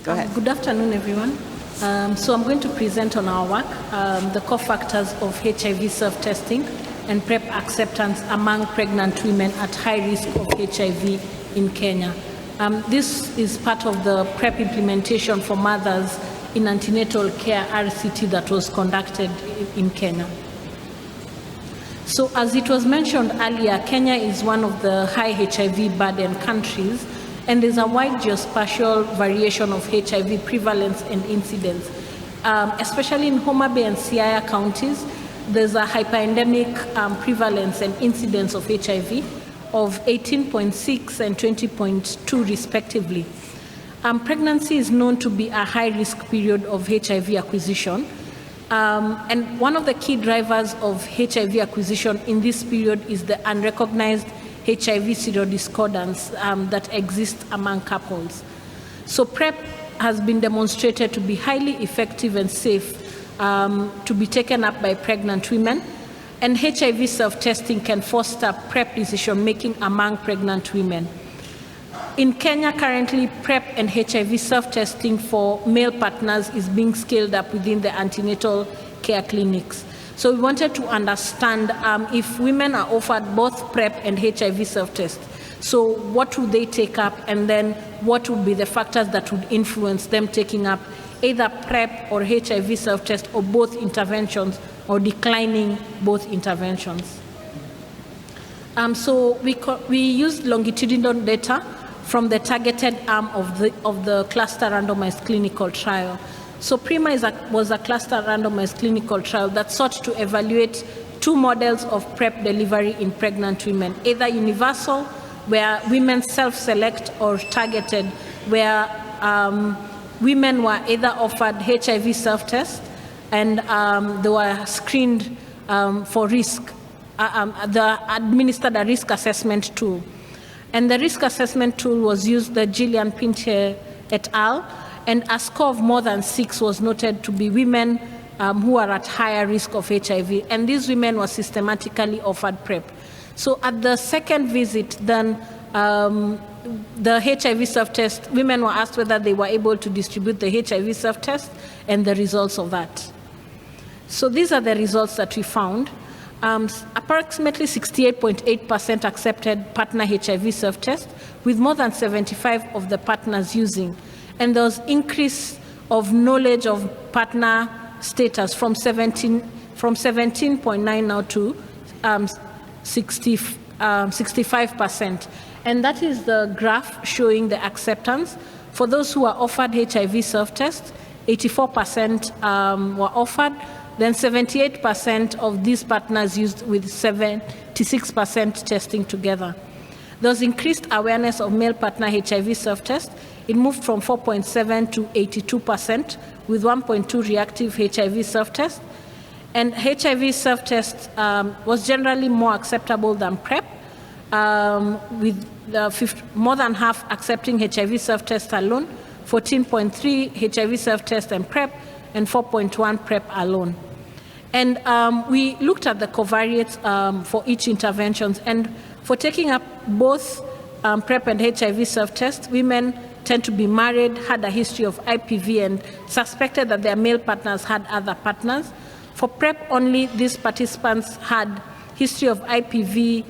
Go ahead. Good afternoon, everyone. So I'm going to present on our work, the cofactors of HIV self-testing and PrEP acceptance among pregnant women at high risk of HIV in Kenya. This is part of the PrEP implementation for mothers in antenatal care RCT that was conducted in Kenya. So as it was mentioned earlier, Kenya is one of the high HIV burden countries, and there's a wide geospatial variation of HIV prevalence and incidence. Especially in Homa Bay and Siaya counties, there's a hyperendemic prevalence and incidence of HIV of 18.6 and 20.2 respectively. Pregnancy is known to be a high-risk period of HIV acquisition. And one of the key drivers of HIV acquisition in this period is the unrecognized HIV serodiscordance that exists among couples. So PrEP has been demonstrated to be highly effective and safe to be taken up by pregnant women, and HIV self-testing can foster PrEP decision-making among pregnant women. In Kenya currently, PrEP and HIV self-testing for male partners is being scaled up within the antenatal care clinics. So we wanted to understand if women are offered both PrEP and HIV self-test, so what would they take up, and then what would be the factors that would influence them taking up either PrEP or HIV self-test or both interventions, or declining both interventions. So we used longitudinal data from the targeted arm of the cluster randomized clinical trial. So PRIMA was a cluster randomized clinical trial that sought to evaluate two models of PrEP delivery in pregnant women, either universal, where women self-select, or targeted, where women were either offered HIV self-test and they were screened for risk. They administered a risk assessment tool. And the risk assessment tool was used, the Gillian Pintier et al., and a score of more than 6 was noted to be women who are at higher risk of HIV, and these women were systematically offered PrEP. So at the second visit, then the HIV self-test, women were asked whether they were able to distribute the HIV self-test and the results of that. So these are the results that we found. Approximately 68.8% accepted partner HIV self-test, with more than 75% of the partners using. And there was increase of knowledge of partner status from 17.9 now to 65%. And that is the graph showing the acceptance. For those who are offered HIV self-test, 84% were offered. Then 78% of these partners used, with 76% testing together. There was increased awareness of male partner HIV self-test. It moved from 4.7 to 82%, with 1.2 reactive HIV self-test. And HIV self-test was generally more acceptable than PrEP, with more than half accepting HIV self-test alone, 14.3 HIV self-test and PrEP, and 4.1 PrEP alone. And we looked at the covariates for each intervention. And for taking up both PrEP and HIV self-test, women tend to be married, had a history of IPV, and suspected that their male partners had other partners. For PrEP only, these participants had history of IPV,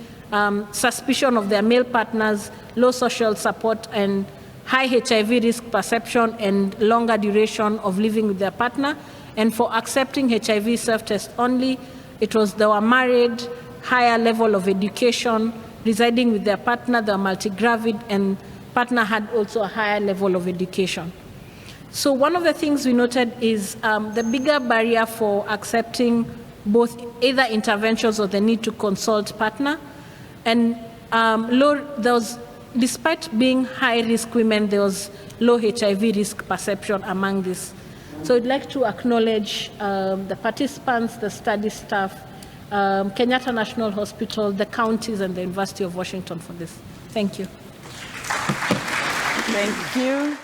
suspicion of their male partners, low social support, and high HIV risk perception, and longer duration of living with their partner. And for accepting HIV self-test only, it was they were married, higher level of education, residing with their partner, they were multi-gravid, and partner had also a higher level of education. So one of the things we noted is the bigger barrier for accepting both either interventions or the need to consult partner. And despite being high-risk women, there was low HIV risk perception among this. So I'd like to acknowledge the participants, the study staff, Kenyatta National Hospital, the counties, and the University of Washington for this. Thank you. Thank you.